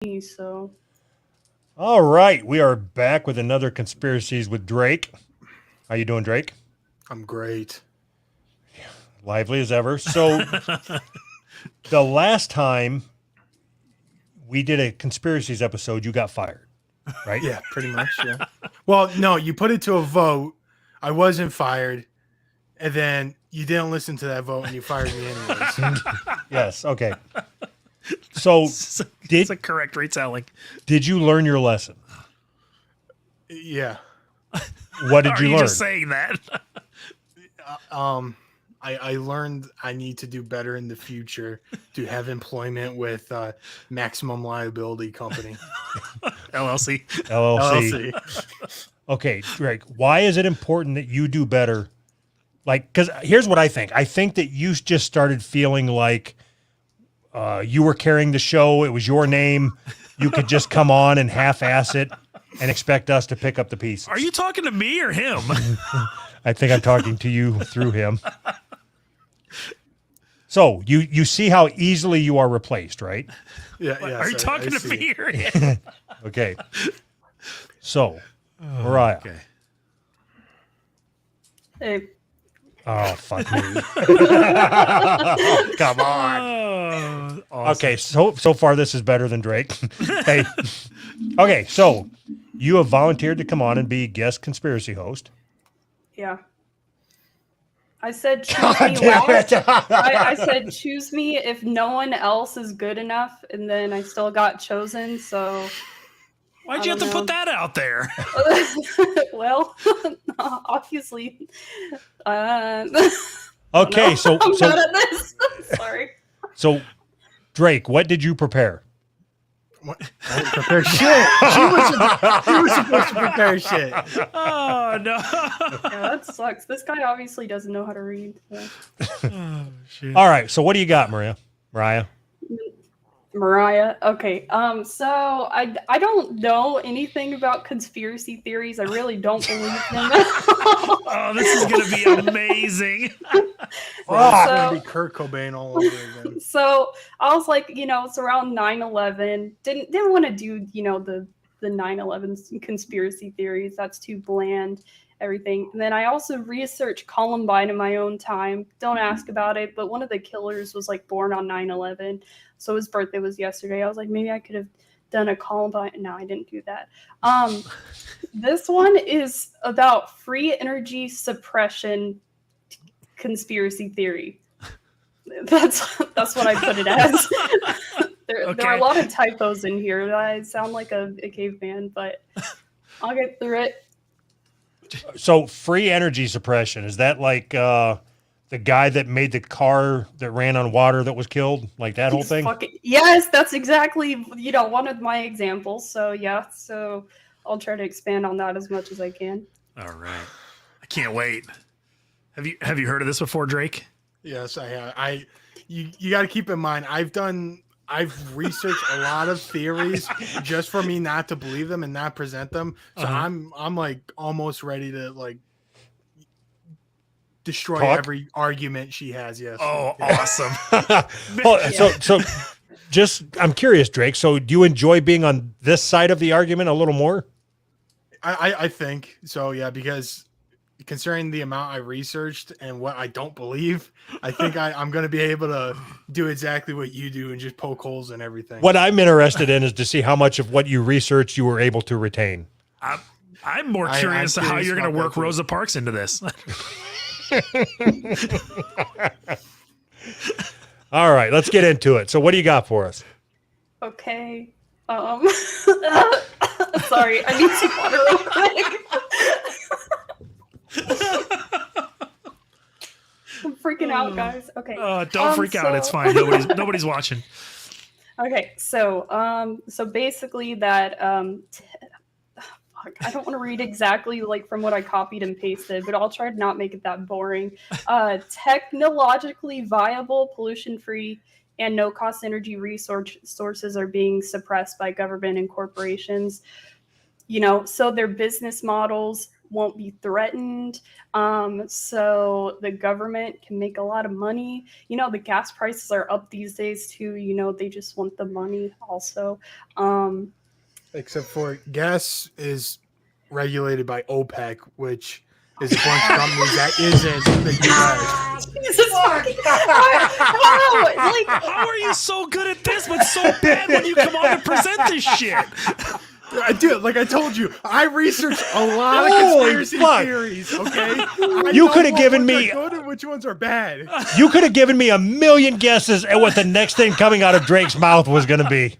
So All right, we are back with another Conspiracies with Drake. How you doing, Drake? I'm great. Lively as ever. So the last time we did a Conspiracies episode, you got fired, right? Yeah, pretty much. Yeah. Well, no, you put it to a vote. I wasn't fired, and then you didn't listen to that vote, and you fired me anyways. Yes. Okay. So It's a correct retelling. did you learn your lesson? Yeah. What did Are you you learn? just saying that? I learned I need to do better in the future to have employment with Maximum Liability Company. LLC. LLC. LLC. Okay, Drake, why is it important that you do better? Like, because here's what I think. I think that you just started feeling like you were carrying the show. It was your name. You could just come on and half-ass it and expect us to pick up the pieces. Are you talking to me or him? I think I'm talking to you through him. So you see how easily you are replaced, right? Yeah. Are you talking to me or him? Okay. So, Mariah. Okay. hey, Oh, fuck me. Come on. Oh, awesome. Okay, so far this is better than Drake. Hey. Okay, so you have volunteered to come on and be guest conspiracy host. yeah. I said choose me last. I said choose me if no one else is good enough, and then I still got chosen. So Why'd you have to put that out there? well, obviously, Okay, so I'm bad at this. Sorry. so Drake, what did you prepare? What? I didn't prepare shit. She was supposed to prepare shit. Oh no. Yeah, that sucks. This guy obviously doesn't know how to read. So. Oh, shit. All right, so what do you got, Mariah? Mariah. Okay. So I don't know anything about conspiracy theories. I really don't believe them. Oh, this is gonna be amazing. Well, it's So- gonna be Kurt Cobain all over again. So I was like, it's around 9/11. Didn't want to do, the 9/11 conspiracy theories. That's too bland, everything. And then I also researched Columbine in my own time. Don't ask about it, but one of the killers was like born on 9/11. So his birthday was yesterday. I was like, maybe I could have done a Columbine. No, I didn't do that. This one is about free energy suppression conspiracy theory. That's what I put it as. There are a lot of typos in here. I sound like a caveman, but I'll get through it. So free energy suppression, is that like the guy that made the car that ran on water that was killed? Like that whole thing? Yes, that's exactly, one of my examples. So yeah, so I'll try to expand on that as much as I can. All right. I can't wait. Have you heard of this before, Drake? Yes, I have. You got to keep in mind, I've researched a lot of theories just for me not to believe them and not present them. So I'm like almost ready to like destroy every argument she has. Yes. Oh, awesome. So just, I'm curious, Drake. So do you enjoy being on this side of the argument a little more? I think so. Yeah, because considering the amount I researched and what I don't believe, I think I'm going to be able to do exactly what you do and just poke holes in everything. What I'm interested in is to see how much of what you researched you were able to retain. I'm more curious to how you're going to work Rosa Parks into this. All right, let's get into it. So what do you got for us? Okay. Sorry, I need some water real quick. I'm freaking out, guys. Okay. Don't freak out. It's fine. Nobody's watching. Okay, so basically that I don't want to read exactly like from what I copied and pasted, but I'll try to not make it that boring. Technologically viable, pollution-free, and no-cost energy sources are being suppressed by government and corporations. So their business models won't be threatened. So the government can make a lot of money. The gas prices are up these days too. They just want the money also. Except for gas is regulated by OPEC, which is a bunch of companies that isn't the U.S. Jesus fucking, I don't know, like, How are you so good at this, but so bad when you come on to present this shit? Dude, like I told you, I researched a lot of Holy conspiracy fuck. theories. Okay, You could have given which me- are good and which ones are bad. You could have given me a million guesses at what the next thing coming out of Drake's mouth was going to be.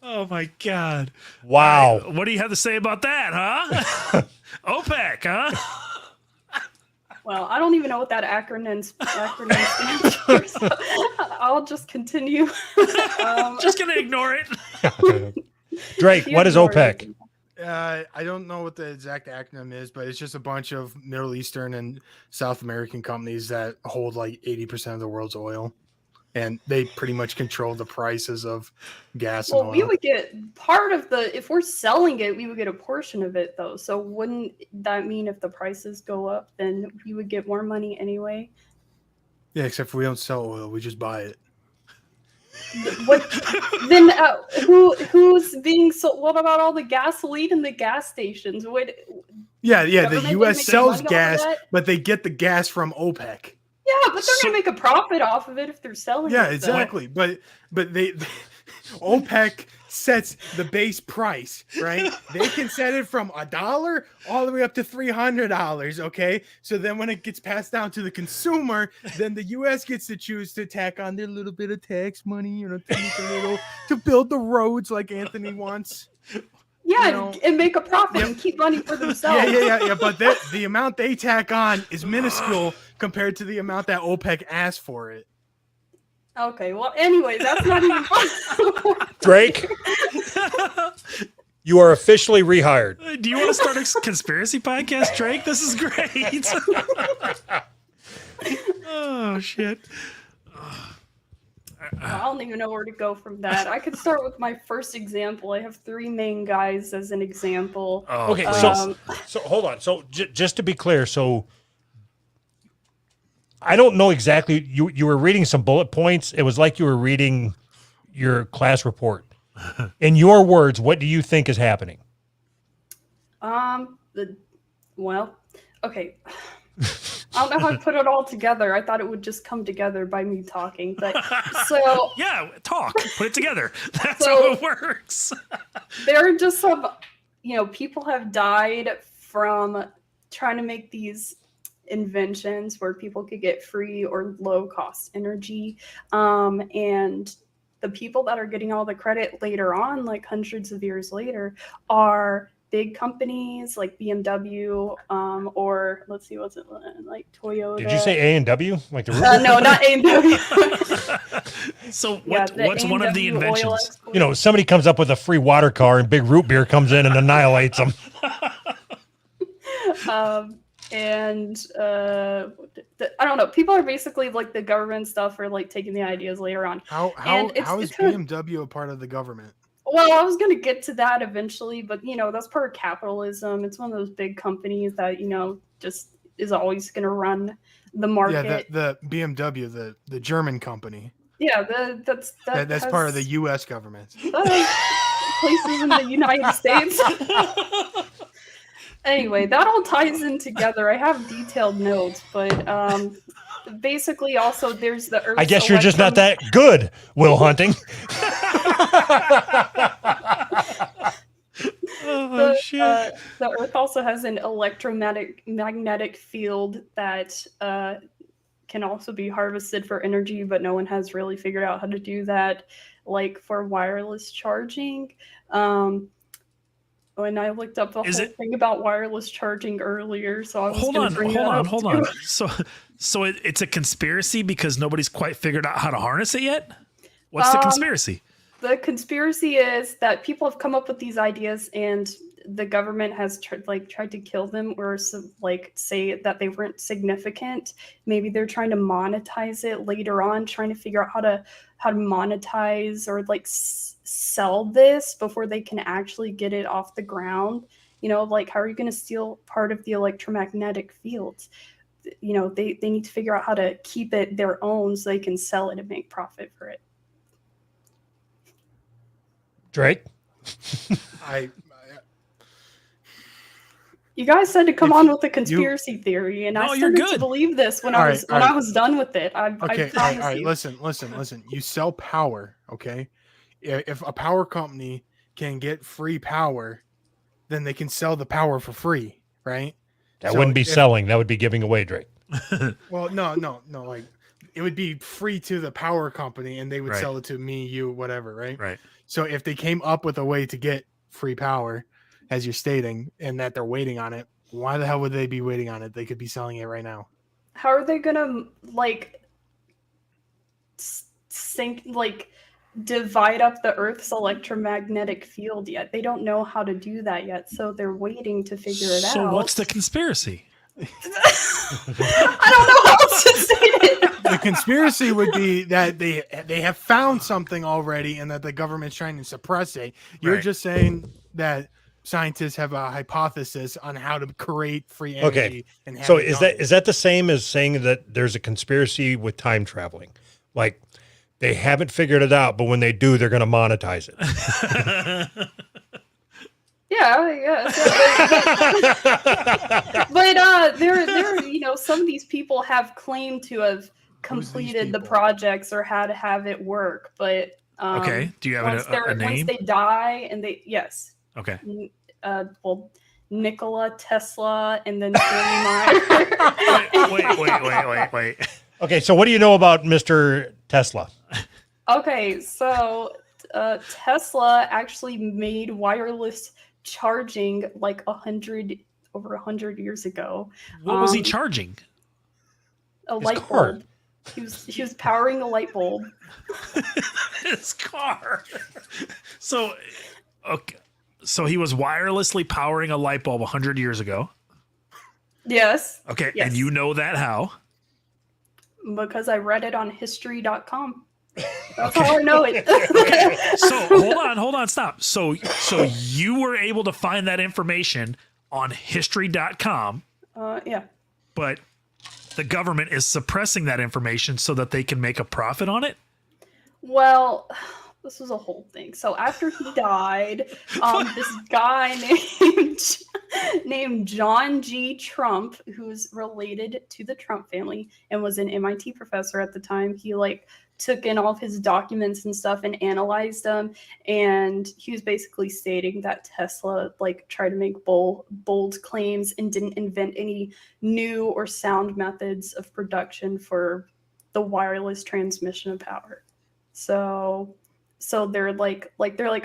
Oh my God. Wow. What do you have to say about that, huh? OPEC, huh? well, I don't even know what that acronym stands for, so I'll just continue. Just gonna ignore it. Drake, what is OPEC? I don't know what the exact acronym is, but it's just a bunch of Middle Eastern and South American companies that hold like 80% of the world's oil. And they pretty much control the prices of gas and Well, oil. we would get part of if we're selling it, we would get a portion of it though. So wouldn't that mean if the prices go up, then we would get more money anyway? Yeah, except for we don't sell oil, we just buy it. What then? Who's being sold? What about all the gasoline in the gas stations? Yeah, the Government U.S. make sells money off of gas, that? but they get the gas from OPEC. Yeah, but they're So- gonna make a profit off of it if they're selling Yeah, it. though. exactly. But they OPEC sets the base price, right? They can set it from $1 all the way up to $300. Okay, so then when it gets passed down to the consumer, then the U.S. gets to choose to tack on their little bit of tax money, to make a little to build the roads like Anthony wants. Yeah, you know. and make a profit Yep. and keep money for themselves. Yeah. But the amount they tack on is minuscule compared to the amount that OPEC asked for it. Okay, well, anyway, that's not even fun. Drake, you are officially rehired. Do you want to start a conspiracy podcast, Drake? This is great. Oh shit. I don't even know where to go from that. I could start with my first example. I have three main guys as an example. Oh, Okay, please. so hold on. So just to be clear, so I don't know exactly. You were reading some bullet points. It was like you were reading your class report. In your words, what do you think is happening? Okay. I don't know how to put it all together. I thought it would just come together by me talking. But so Yeah, talk. Put it together. That's So- how it works. there are just some, people have died from trying to make these inventions where people could get free or low cost energy. And the people that are getting all the credit later on, like hundreds of years later, are big companies like BMW, or let's see, what's it like Toyota. Did you say A&W? Like the No, not AMW. So Yeah, what's one of the A&W oil inventions? exploration. somebody comes up with a free water car and big root beer comes in and annihilates them. I don't know. People are basically like the government stuff are like taking the ideas later on. How And it's- how is it's kind of- BMW a part of the government? Well, I was going to get to that eventually, but that's part of capitalism. It's one of those big companies that just is always going to run the market. Yeah, the BMW, the German company. Yeah, that's That's part of the U.S. government. places in the United States. Anyway, that all ties in together. I have detailed notes, but basically, also there's the Earth's I guess you're just not that good, Will Hunting. Oh shit. The Earth also has an electromagnetic field that can also be harvested for energy, but no one has really figured out how to do that, like for wireless charging. When I looked up the whole thing about wireless charging earlier, so I was Hold going to bring that up on. too. So it's a conspiracy because nobody's quite figured out how to harness it yet? What's the conspiracy? The conspiracy is that people have come up with these ideas and the government has tried to kill them or say that they weren't significant. Maybe they're trying to monetize it later on, trying to figure out how to monetize or sell this before they can actually get it off the ground. Like, how are you going to steal part of the electromagnetic fields? They need to figure out how to keep it their own so they can sell it and make profit for it. Drake? You guys said to come on with a conspiracy theory, and I you're started to good. believe this when I was done with it. I Okay, all promise right. you. Listen. You sell power, okay? If a power company can get free power, then they can sell the power for free, right? That wouldn't be selling. That would be giving away, Drake. Well, no. Like, it would be free to the power company, and they would Right. sell it to me, you, whatever, right? Right. So if they came up with a way to get free power, as you're stating, and that they're waiting on it, why the hell would they be waiting on it? They could be selling it right now. How are they gonna divide up the Earth's electromagnetic field yet? They don't know how to do that yet, so they're waiting to figure it out. So what's the conspiracy? I don't know how else to say it. The conspiracy would be that they have found something already, and that the government's trying to suppress it. You're Right. just saying that scientists have a hypothesis on how to create free energy. Okay. And have So it is done. that the same as saying that there's a conspiracy with time traveling? Like, they haven't figured it out, but when they do, they're going to monetize it. Yeah. But there, some of these people have claimed to have completed the people? projects or how to have it work. But Okay. Do you have once a name? once they die, and yes, Okay. well, Nikola Tesla, and then Fermi Meyer. Wait. Okay, so what do you know about Mr. Tesla? Okay, so Tesla actually made wireless charging like over 100 years ago. What was he charging? A His light car. bulb. He was powering a light bulb. His car. So, okay. So he was wirelessly powering a light bulb 100 years ago. Yes. Okay. Yes. And you know that how? Because I read it on history.com. That's how I know it. So hold on, stop. So you were able to find that information on history.com, Yeah. but the government is suppressing that information so that they can make a profit on it? Well, this was a whole thing. So after he died, this guy named John G. Trump, who's related to the Trump family and was an MIT professor at the time, he took in all of his documents and stuff and analyzed them, and he was basically stating that Tesla tried to make bold claims and didn't invent any new or sound methods of production for the wireless transmission of power. So they're like,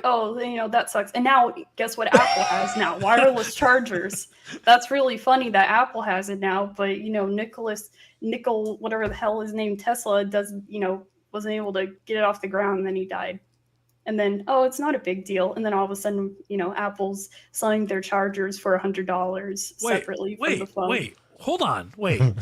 oh, that sucks. And now guess what Apple has now? Wireless chargers. That's really funny that Apple has it now, but Nickel, whatever the hell his name, Tesla wasn't able to get it off the ground, and then he died. And then, it's not a big deal. And then all of a sudden, Apple's selling their chargers for $100 separately from the phone. Wait, hold on.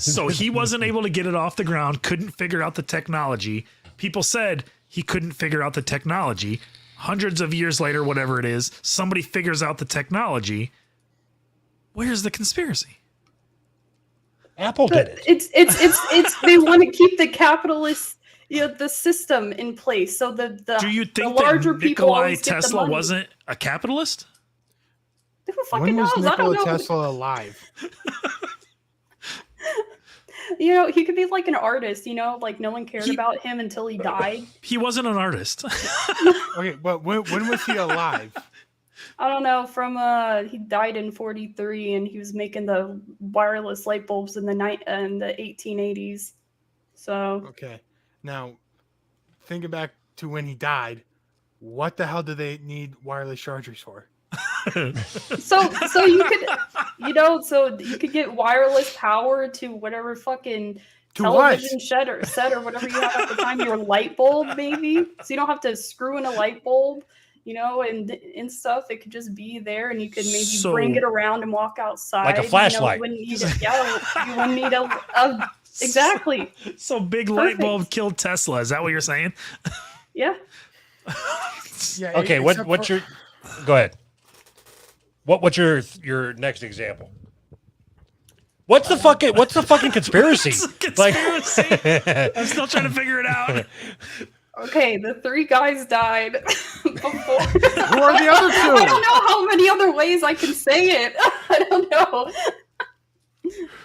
So he wasn't able to get it off the ground, couldn't figure out the technology. People said he couldn't figure out the technology. Hundreds of years later, whatever it is, somebody figures out the technology. Where's the conspiracy? Apple did it. It's they want to keep the capitalist, the system in place. So the Do you the think larger that people Nikolai always get the Tesla money. wasn't a capitalist? Who fucking When was knows? I don't Nikola know. Tesla alive? He could be like an artist, no one cared about him until he died. He wasn't an artist. Okay, but when was he alive? I don't know. He died in 1943, and he was making the wireless light bulbs in the 1880s. So Okay, now thinking back to when he died, what the hell do they need wireless chargers for? so you could so you could get wireless power to whatever fucking To television set or whatever you have at the time, your light bulb maybe, so you don't have to screw in a light bulb, and stuff. It could just be there, and you could maybe bring it around and walk outside Like a flashlight. You wouldn't need a exactly. So big Perfect. light bulb killed Tesla. Is that what you're saying? Yeah. Yeah. Okay, except what's for- your... Go ahead. What's your next example? What's the fucking conspiracy? It's a conspiracy. I'm still trying to figure it out. Okay, the 3 guys died before. Who are the other 2? I don't know how many other ways I can say it. I don't know.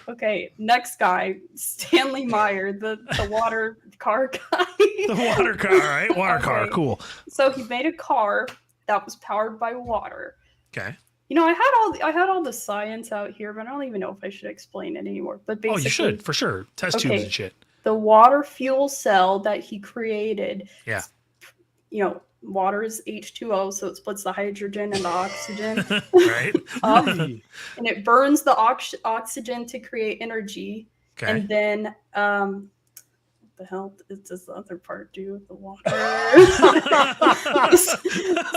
Okay, next guy, Stanley Meyer, the water car guy. The water car, all right? Water car, Okay. cool. So he made a car that was powered by water. Okay. You know, I had all the science out here, but I don't even know if I should explain it anymore. But basically, Oh, you should, for sure. Test tubes Okay. and shit. the water fuel cell that he created. Yeah. You know, water is H2O, so it splits the hydrogen and the oxygen. Right? And it burns the oxygen to create energy. Okay. And then, what the hell does the other part do with the water?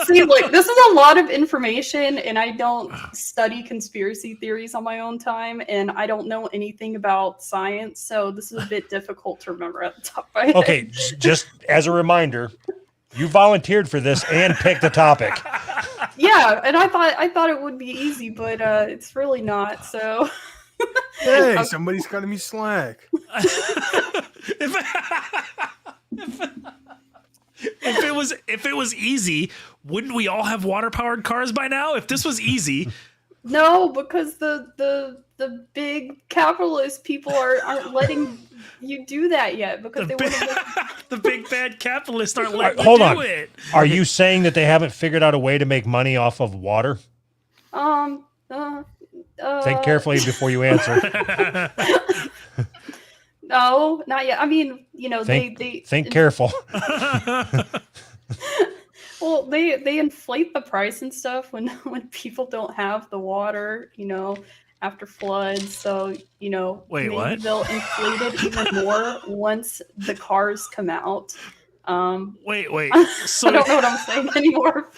See, look, this is a lot of information, and I don't study conspiracy theories on my own time, and I don't know anything about science, so this is a bit difficult to remember at the top of my head. Okay, just as a reminder, you volunteered for this and picked the topic. Yeah, and I thought it would be easy, but it's really not. So. Hey, somebody's got to be slack. If it was easy, wouldn't we all have water powered cars by now? If this was easy, No, because the big capitalist people aren't letting you do that yet because the they big, want to. the big bad capitalists aren't letting you Hold do on. it. Are you saying that they haven't figured out a way to make money off of water? Think carefully before you answer. No, not yet. I mean, you know, Think they careful. well, they inflate the price and stuff when people don't have the water, you know, after floods. So, you know, Wait, maybe what? they'll inflate it even more once the cars come out. Wait. I So don't know what I'm saying anymore.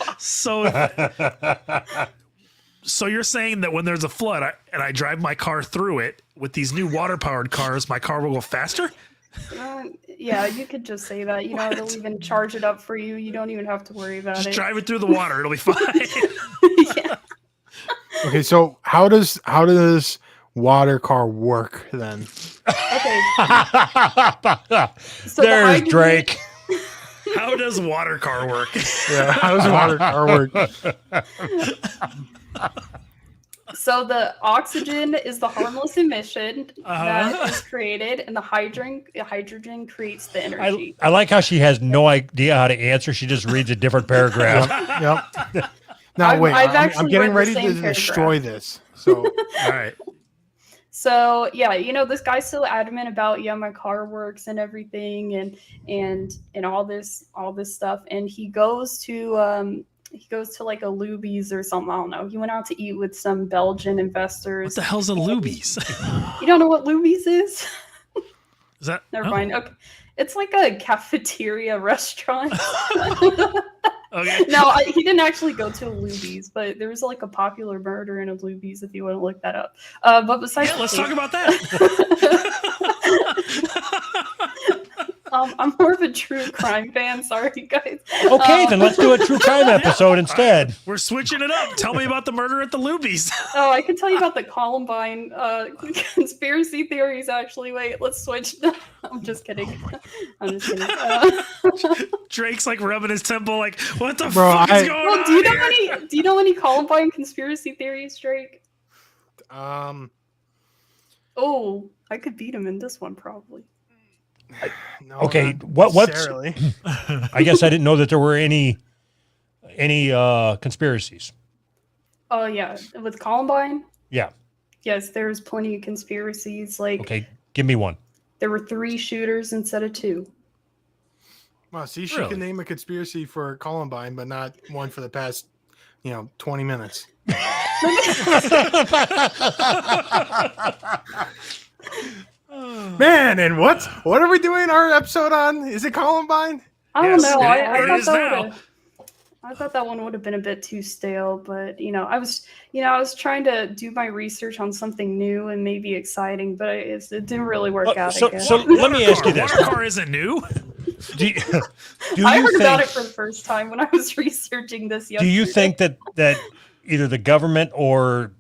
so you're saying that when there's a flood and I drive my car through it with these new water powered cars, my car will go faster? Yeah, you could just say that. You know, they'll even charge it up for you. You don't even have to worry about Just it. drive it through the water; it'll be fine. Yeah. Okay, so how does water car work then? Okay. So the There's hydrogen- Drake. How does water car work? Yeah, how does water car work? So the oxygen is the harmless emission that is created, and the hydrogen creates the energy. I like how she has no idea how to answer. She just reads a different paragraph. Yep. Now wait, I've I'm actually getting read the ready to same paragraph. destroy this. So All right. So yeah, you know, this guy's so adamant about my car works and everything, and all this stuff, and he goes to like a Luby's or something. I don't know. He went out to eat with some Belgian What investors. the hell's a Luby's? You don't know what Luby's is? Is that Never oh, mind. Okay. It's like a cafeteria restaurant. Okay. No, he didn't actually go to a Luby's, but there was like a popular murder in a Luby's if you want to look that up. But besides, Yeah, let's talk about that. I'm more of a true crime fan. Sorry, guys. Okay, then let's do a true crime episode instead. We're switching it up. Tell me about the murder at the Luby's. Oh, I can tell you about the Columbine conspiracy theories. Actually, wait, let's switch. I'm just kidding. I'm just kidding. Drake's like rubbing his temple, like, what the Bro, fuck is going Well, on? do you know any Columbine conspiracy theories, Drake? no, I could beat him in this one probably. Okay, not what's? necessarily. I guess I didn't know that there were any conspiracies. Oh yeah, with Columbine. Yeah. Yes, there's plenty of conspiracies. Like Okay, give me one. there were 3 shooters instead of 2. Wow, see, she Really? can name a conspiracy for Columbine, but not one for the past, 20 minutes. Man, and what are we doing our episode on? Is it Columbine? I don't Yes, know. it is now. I thought that one would have been a bit too stale, but I was trying to do my research on something new and maybe exciting, but it didn't really work out. so- I guess. so let me ask you this. Water car isn't new. Do I you heard about it think? for the first time when I was researching this Do yesterday. you think that either the government or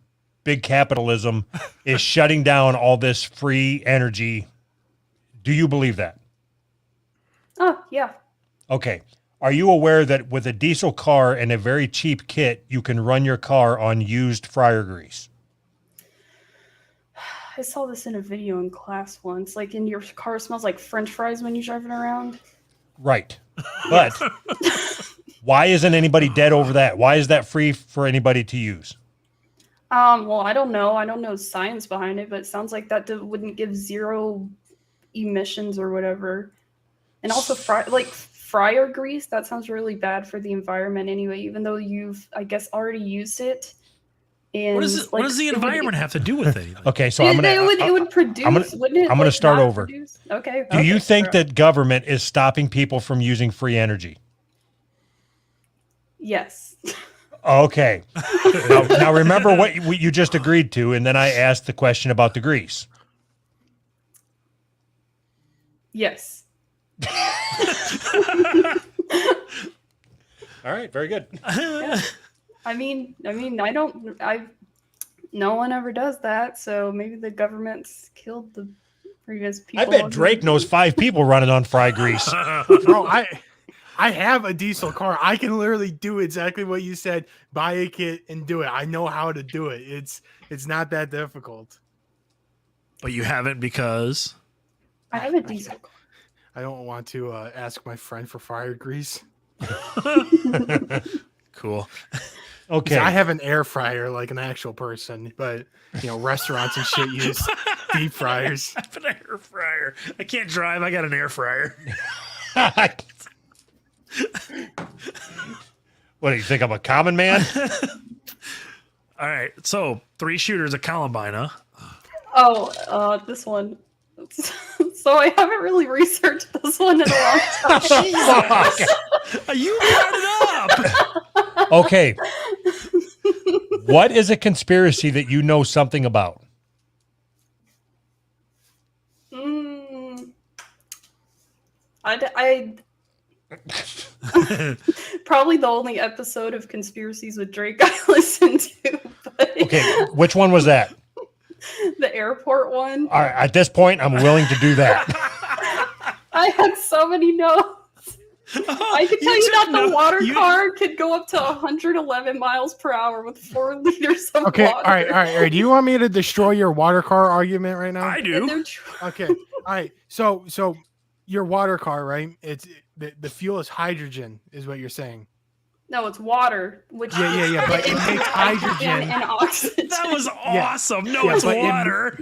big capitalism is shutting down all this free energy. Do you believe that? Oh, yeah. Okay. Are you aware that with a diesel car and a very cheap kit, you can run your car on used fryer grease? I saw this in a video in class once. Like, in your car smells like French fries when you're driving around. Right. But why isn't anybody dead over that? Why is that free for anybody to use? Well, I don't know. I don't know science behind it, but it sounds like that wouldn't give zero emissions or whatever. And also, fryer grease, that sounds really bad for the environment anyway, even though you've, I guess, already used it. And What does the environment have to do with anything? Okay, so I'm gonna. It would produce, wouldn't it? I'm gonna start not over. produce? Okay. Do you think that government is stopping people from using free energy? Yes. Okay. Now remember what you just agreed to, and then I asked the question about the grease. Yes. All right, very good. Yeah. I mean, no one ever does that, so maybe the government's killed the previous people. I bet Drake knows 5 people running on fry grease. Bro, I have a diesel car. I can literally do exactly what you said. Buy a kit and do it. I know how to do it. It's not that difficult. But you haven't because I have a diesel car. I don't want to ask my friend for fryer grease. cool. Okay. I have an air fryer like an actual person, but restaurants and shit use deep fryers. I have an air fryer. I can't drive. I got an air fryer. What do you think? I'm a common man? All right. So 3 shooters at Columbine, huh? Oh, this one. So I haven't really researched this one in a long time. You brought it up. Okay. What is a conspiracy that you know something about? I probably the only episode of Conspiracies with Drake I listened to. But Okay, which one was that? the airport one. All right, at this point, I'm willing to do that. I had so many notes. I can tell you that the water car could go up to 111 miles per hour with 4 liters of Okay, water. all right. Do you want me to destroy your water car argument right now? I do. Okay, all right. So your water car, right? It's the fuel is hydrogen, is what you're saying. No, it's water. Which Yeah. But it makes hydrogen and oxygen. That was awesome. No, Yeah, it's but water.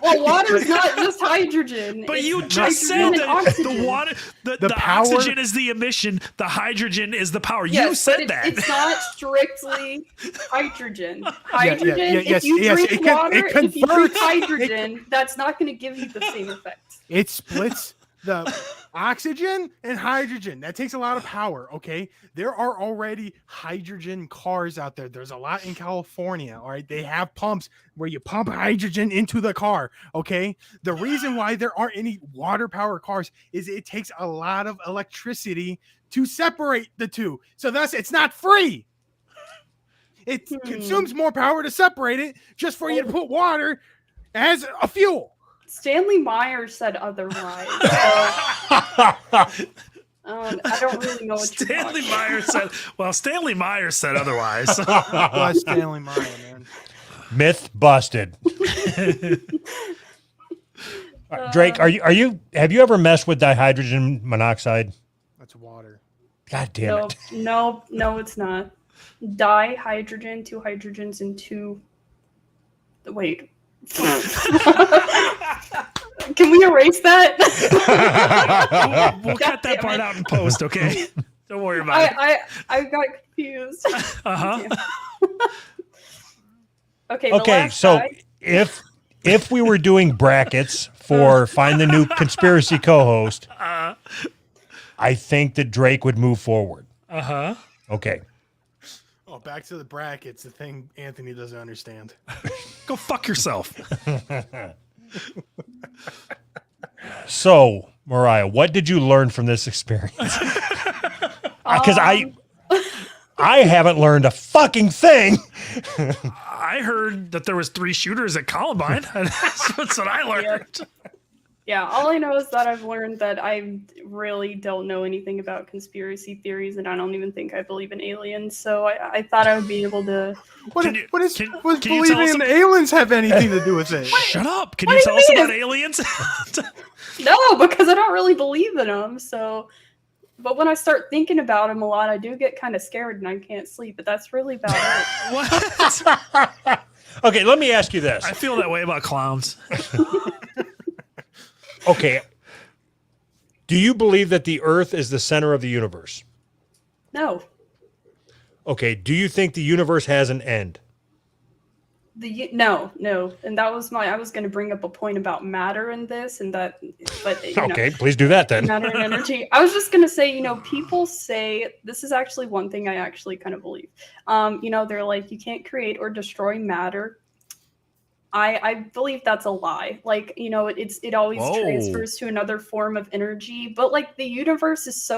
Well, water's not just hydrogen. But It's you just said nitrogen and that oxygen. the water, the power- oxygen is the emission, the hydrogen is the power. Yes, You said but that. It's not strictly hydrogen. Hydrogen, yes, if you yes, drink it can- water, it if you drink converts- hydrogen, that's not going to give you the same effect. It splits the oxygen and hydrogen. That takes a lot of power. Okay, there are already hydrogen cars out there. There's a lot in California. All right, they have pumps where you pump hydrogen into the car. Okay, the reason why there aren't any water power cars is it takes a lot of electricity to separate the two. So thus it's not free. It consumes more power to separate it just for you to put water as a fuel. Stanley Meyer said otherwise. So, I don't really know what Stanley you're Meyer said. Well, Stanley Meyer said otherwise. Bless Stanley Meyer, man. Myth busted. Drake, have you ever messed with dihydrogen monoxide? That's water. God damn it. No, it's not. Dihydrogen, 2 hydrogens, and 2. Wait. Can we erase that? We'll cut that part out in post, okay? Don't worry about it. I got confused. Uh-huh. Okay, so if we were doing brackets for find the new conspiracy co-host, I think that Drake would move forward. Uh-huh. Okay. Oh, back to the brackets, the thing Anthony doesn't understand. Go fuck yourself. So, Mariah, what did you learn from this experience? Because I I haven't learned a fucking thing. I heard that there was 3 shooters at Columbine. That's what I learned. Yeah, all I know is that I've learned that I really don't know anything about conspiracy theories, and I don't even think I believe in aliens. So I thought I would be able to. What Can you- does can you tell believing us in aliens have anything to do with it? Shut up. Can What you do tell you us mean? about aliens? No, because I don't really believe in them. So, but when I start thinking about them a lot, I do get kind of scared and I can't sleep. But that's really about it. What? Okay, let me ask you this. I feel that way about clowns. Okay. Do you believe that the Earth is the center of the universe? No, Okay. Do you think the universe has an end? no, and that was I was going to bring up a point about matter in this, and that, but you know, Okay, please do that then. matter and energy. I was just gonna say, people say this is actually one thing I actually kind of believe. They're like, you can't create or destroy matter. I believe that's a lie. Like, it always Whoa. transfers to another form of energy. But like the universe is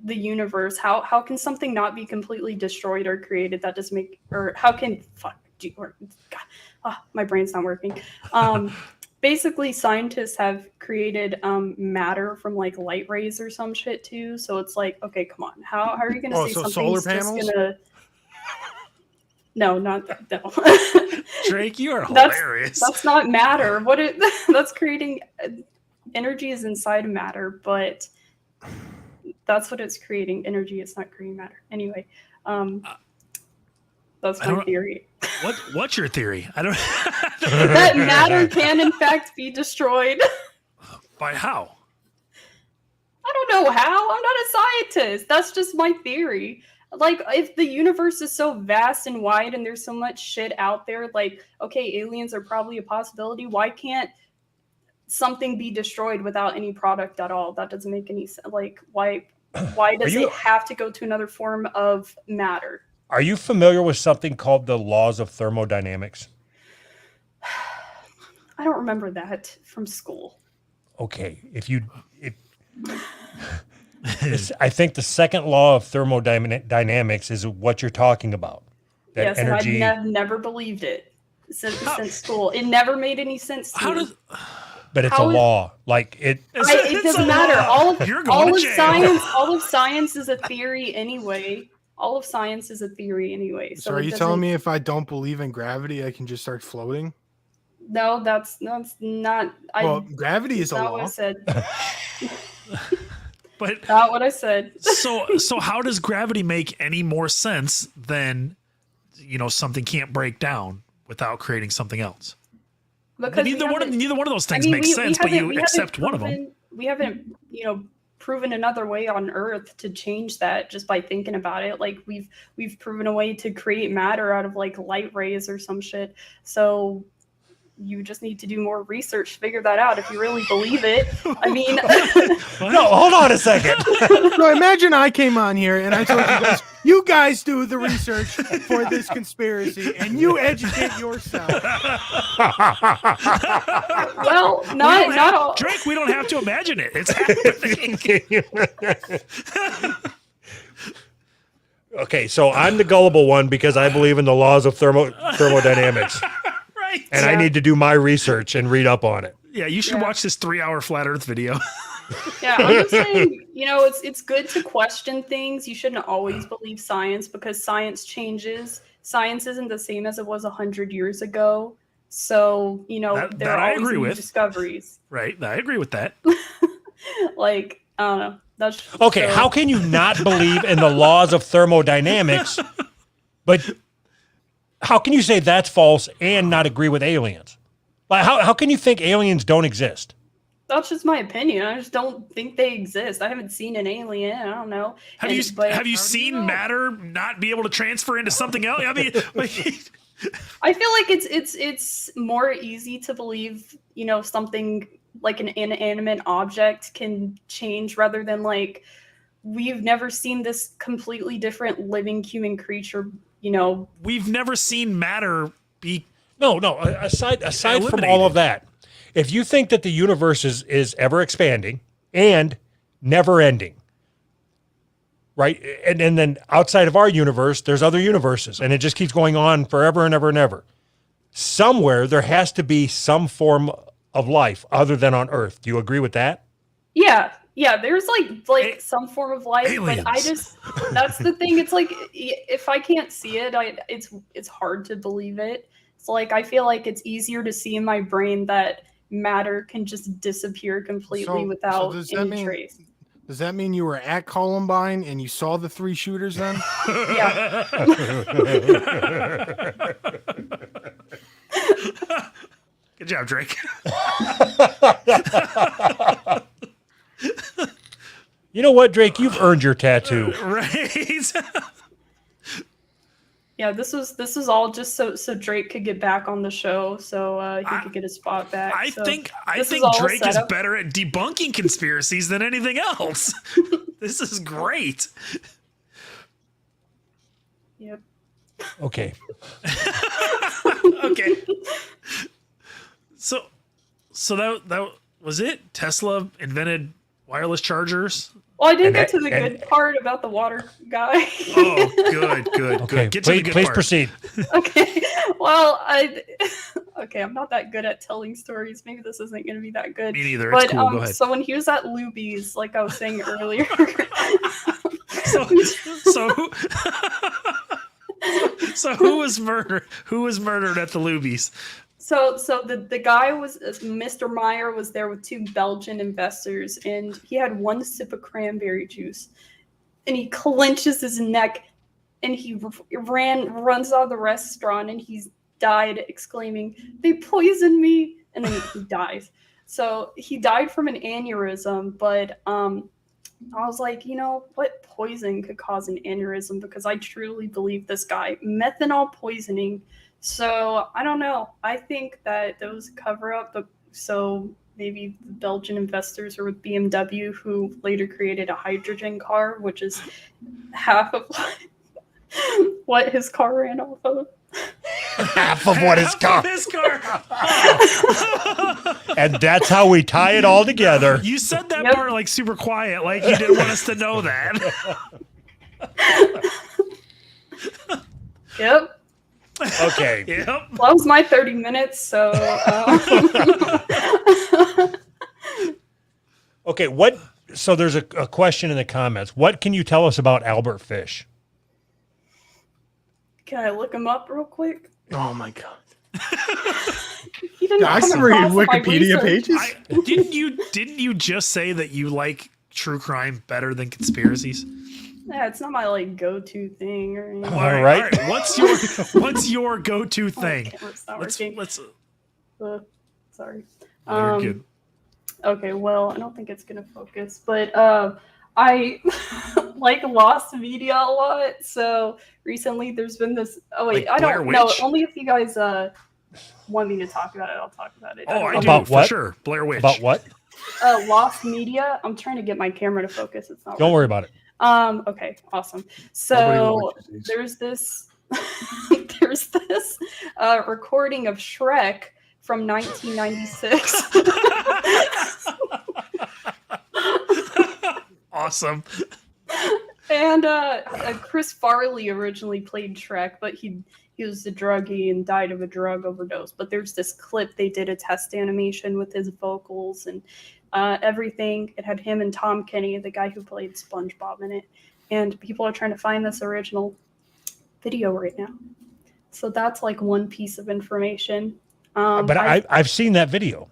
the universe. How can something not be completely destroyed or created? That doesn't make, or how can my brain's not working. Basically, scientists have created matter from like light rays or some shit too. So it's like, okay, come on, how are you gonna say so something's solar just panels? gonna? No, not that. No. Drake, you are That's- hilarious. That's not matter. That's creating energy is inside of matter, but that's what it's creating. Energy is not creating matter. Anyway, that's I my don't- theory. What's your theory? I don't. That matter can in fact be destroyed. By how? I don't know how. I'm not a scientist. That's just my theory. Like, if the universe is so vast and wide and there's so much shit out there, like, okay, aliens are probably a possibility. Why can't something be destroyed without any product at all? That doesn't make any sense. Like, why does it have to go to another form of matter? Are you familiar with something called the laws of thermodynamics? I don't remember that from school. Okay, I think the second law of thermodynamics is what you're talking about. That Yes, energy. and I've never believed it since school. It never made any sense to How me. does? But it's a how is- law. Like it. It It's doesn't a matter. law. You're going to jail. All of science is a theory anyway. All of science is a theory anyway. So are you telling me if I don't believe in gravity, I can just start floating? No, that's not. Well, gravity is a not what I law. said. But Not what I said. so how does gravity make any more sense than something can't break down without creating something else? Because Neither one of those things I mean, makes sense, but haven't- you accept one of them. We haven't, proven another way on Earth to change that just by thinking about it. Like we've proven a way to create matter out of like light rays or some shit. So you just need to do more research to figure that out if you really believe it. I mean, No, hold on a second. No, imagine I came on here and I told you guys do the research for this conspiracy and you educate yourself. well, not all. Drake, we don't have to imagine it. It's happening. Okay, so I'm the gullible one because I believe in the laws of thermodynamics, Right. and I need to do my research and read up on it. Yeah, you should watch this 3-hour flat Earth video. Yeah, I'm just saying, it's good to question things. You shouldn't always believe science because science changes. Science isn't the same as it was 100 years ago. So, That there are I always agree new with. discoveries. Right. I agree with that. Like, I don't know. That's Okay, so- how can you not believe in the laws of thermodynamics, but how can you say that's false and not agree with aliens? Like, how can you think aliens don't exist? That's just my opinion. I just don't think they exist. I haven't seen an alien. I don't know. Have you seen matter not be able to transfer into something else? I mean, I feel like it's more easy to believe, something like an inanimate object can change rather than like we've never seen this completely different living human creature, we've never seen matter be. No. Aside from Eliminated. all of that, if you think that the universe is ever expanding and never ending, right? And then outside of our universe, there's other universes, and it just keeps going on forever and ever and ever. Somewhere there has to be some form of life other than on Earth. Do you agree with that? Yeah, there's like some form of life, aliens. but I just that's the thing. It's like if I can't see it, it's hard to believe it. So like I feel like it's easier to see in my brain that matter can just disappear completely without any trace. Does that mean you were at Columbine and you saw the 3 shooters then? Yeah. Good job, Drake. You know what, Drake? You've earned your tattoo. Right. Yeah, this was all just so Drake could get back on the show, so he could get his spot back. I So think this is all Drake set is up. better at debunking conspiracies than anything else. This is great. Yep. Okay. Okay. So that was it. Tesla invented wireless chargers. Well, I didn't get to the good part about the water guy. Oh, good. Okay. Get to the good Please part. proceed. Okay. Well, I'm not that good at telling stories. Maybe this isn't going to be that good. Me neither. It's But cool. Go ahead. so when he was at Luby's, like I was saying earlier, So who was murdered? Who was murdered at the Luby's? So the guy was Mr. Meyer was there with 2 Belgian investors, and he had 1 sip of cranberry juice, and he clenches his neck, and he runs out of the restaurant, and he's died, exclaiming, "They poisoned me!" And then he dies. So he died from an aneurysm, but I was like, you know, what poison could cause an aneurysm? Because I truly believe this guy methanol poisoning. So I don't know. I think that there was a cover up, but so maybe the Belgian investors were with BMW, who later created a hydrogen car, which is half of what his car ran off of. Half of what his car. His car. And that's how we tie it all together. You said that Yep. part like super quiet, like you didn't want us to know that. Yep. Okay. Yep. Well, that was my 30 minutes, so Okay. So there's a question in the comments. What can you tell us about Albert Fish? can I look him up real quick? Oh my god. He didn't I come can read across my Wikipedia research. pages. Didn't you just say that you like true crime better than conspiracies? Yeah, it's not my like go-to thing or anything. All right. What's your go-to thing? Camera's not Let's working. Sorry. You're good. Okay, well, I don't think it's gonna focus, but I like lost media a lot. So recently, there's been this. Oh wait, Like I don't Blair know. Witch? Only if you guys want me to talk about it, I'll talk about it. Oh, don't I know. do About for what? sure. Blair Witch. About what? Lost media. I'm trying to get my camera to focus. It's not. Don't worry about it. Okay, awesome. Nobody So watches these. there's this there's this recording of Shrek from 1996. Awesome. And Chris Farley originally played Shrek, but he was a druggie and died of a drug overdose. But there's this clip they did a test animation with his vocals and everything. It had him and Tom Kenny, the guy who played SpongeBob, in it. And people are trying to find this original video right now. So that's like one piece of information. But I've seen that video.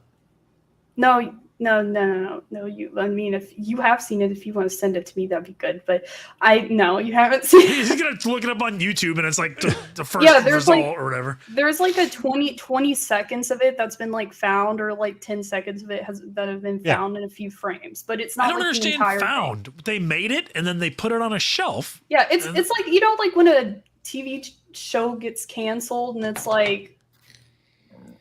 No. I mean, if you have seen it, if you want to send it to me, that'd be good. But you haven't seen it. He's gonna look it up on YouTube, and it's like the first Yeah, there's result like- or whatever. There's like a 20 seconds of it that's been like found, or like 10 seconds of it that have been Yeah. found in a few frames. But it's I not don't like the entire understand. thing. Found. They made it, and then they put it on a shelf. Yeah, it's like like when a TV show gets canceled and it's like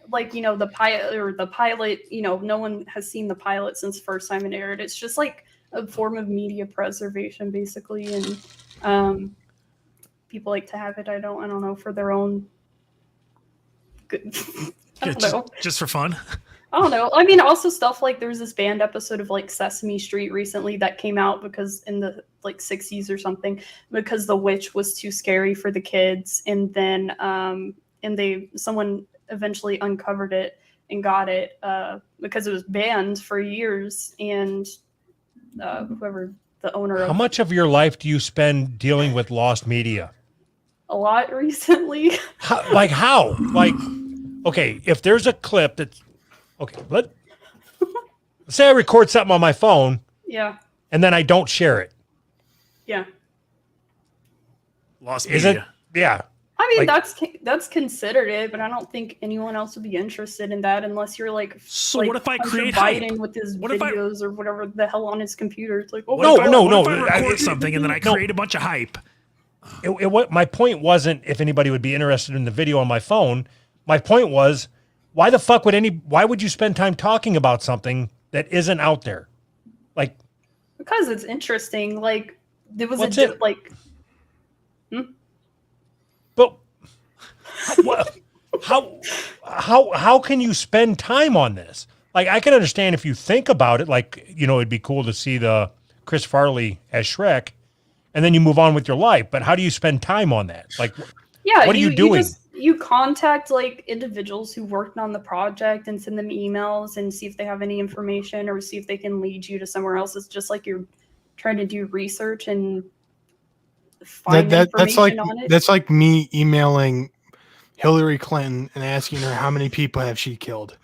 the pilot, no one has seen the pilot since the first time it aired. It's just like a form of media preservation, basically, and people like to have it. I don't know, for their own good. I don't know. Just for fun. I don't know. I mean, also stuff like there's this banned episode of like Sesame Street recently that came out because in the like 60s or something, because the witch was too scary for the kids, and then someone eventually uncovered it and got it because it was banned for years, and whoever the owner How of much of your life do you spend dealing with lost media? a lot recently. How? Like, okay, if there's a clip that's okay, let's say I record something on my phone Yeah, and then I don't share it. yeah. Lost Is media. it? Yeah. I mean, Like- that's considered it, but I don't think anyone else would be interested in that unless you're like. So like what if I Hunter create Biden hype? with his What if I- videos or whatever the hell on his computer? It's like, oh, What No, if I, no, what no. if I record I- something and then I no. create a bunch of hype? My point wasn't if anybody would be interested in the video on my phone. My point was, why would you spend time talking about something that isn't out there? Like, because it's interesting. Like there was What's a it? like. but how can you spend time on this? Like, I can understand if you think about it, like, it'd be cool to see the Chris Farley as Shrek, and then you move on with your life. But how do you spend time on that? Like, Yeah, what are you doing? You contact like individuals who worked on the project and send them emails and see if they have any information or see if they can lead you to somewhere else. It's just like you're trying to do research and find information on it. That's like me emailing Hillary Clinton and asking her how many people have she killed.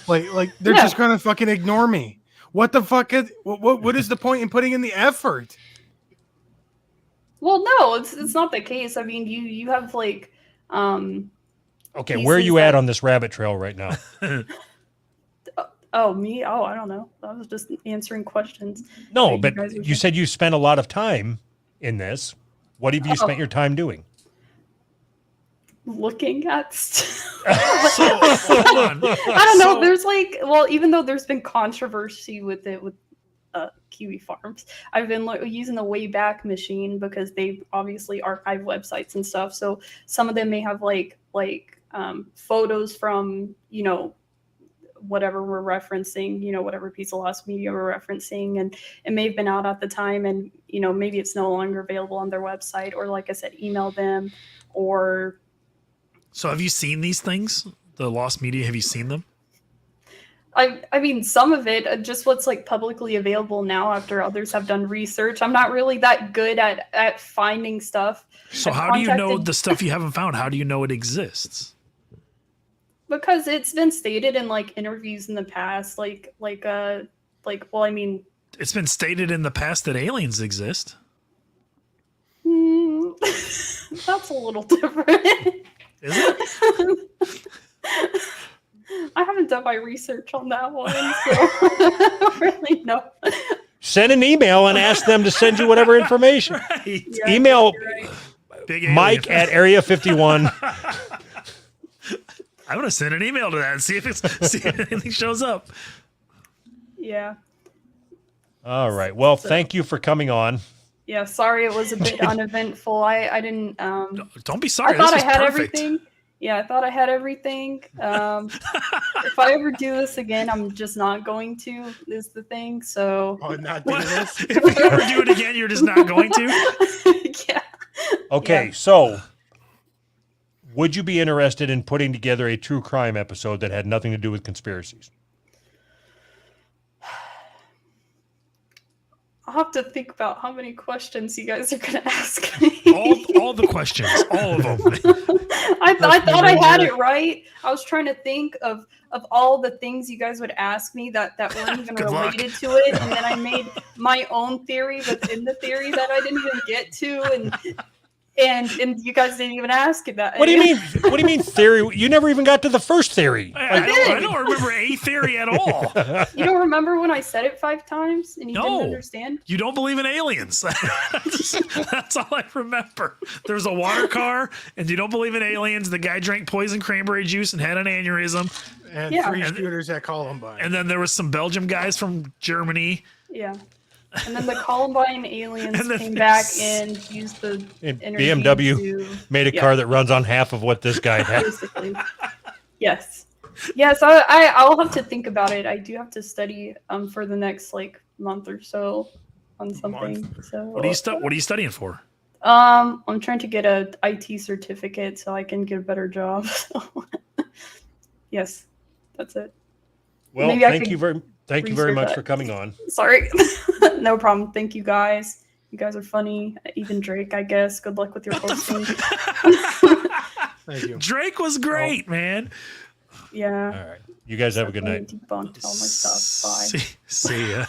Like they're Yeah. just gonna fucking ignore me. What the fuck what is the point in putting in the effort? Well, no, it's not the case. I mean, you have like okay, where are pieces you at that- on this rabbit trail right now? Oh, me? Oh, I don't know. I was just answering questions. No, You but guys were you said you spent a lot of time in this. What have you spent your time doing? Looking at stuff. So hold on. I don't know. So- There's like, well, even though there's been controversy with it with Kiwi Farms, I've been using the Wayback Machine because they obviously archive websites and stuff. So some of them may have like photos from whatever we're referencing, whatever piece of lost media we're referencing, and it may have been out at the time, and maybe it's no longer available on their website, or like I said, email them, or. So have you seen these things? The lost media, have you seen them? I mean, some of it, just what's like publicly available now after others have done research. I'm not really that good at finding stuff. So I've how do you know contacted- the stuff you haven't found? How do you know it exists? Because it's been stated in like interviews in the past, well, I mean, It's been stated in the past that aliens exist. that's a little different. Is it? I haven't done my research on that one, so I don't really know. Send an email and ask them to send you whatever information. Right. Yeah, Email you're right. Big alien. Mike at Area 51. I'm gonna send an email to that and see if anything shows up. Yeah. All right. Well, thank you for coming on. Yeah, sorry it was a bit uneventful. I didn't Don't be sorry. I thought I this was had perfect. everything. Yeah, I thought I had everything. If I ever do this again, I'm just not going to, is the thing. So Oh, not do What? this. If you ever do it again, you're just not going to. yeah. Okay, Yeah. so would you be interested in putting together a true crime episode that had nothing to do with conspiracies? I'll have to think about how many questions you guys are gonna ask me. All the questions, all of them. I thought I had it right. I was trying to think of all the things you guys would ask me that weren't even Good luck. related to it, and then I made my own theory within the theory that I didn't even get to, and you guys didn't even ask it that. What do you mean? What do you mean theory? You never even got to the first theory. I don't remember a theory at all. You don't remember when I said it 5 times and you No. didn't understand? You don't believe in aliens. That's all I remember. There's a water car, and you don't believe in aliens. The guy drank poison cranberry juice and had an aneurysm. And Yeah. 3 shooters at Columbine. And then there was some Belgium guys from Germany. Yeah. And then the Columbine aliens And then came back there's- and used the And energy BMW to made a Yeah. car that runs on half of what this guy had. basically. Yes. Yes, I'll have to think about it. I do have to study for the next month or so on something. So What are you studying for? I'm trying to get a IT certificate so I can get a better job. Yes, that's it. Well, Maybe I thank could you very research much that. for coming on. Sorry. No problem. Thank you guys. You guys are funny. Even Drake, I guess. Good luck with your hosting. Thank you. Drake was great, man. Yeah. All right. You guys have a good night. Debunked all my stuff. Bye. See ya.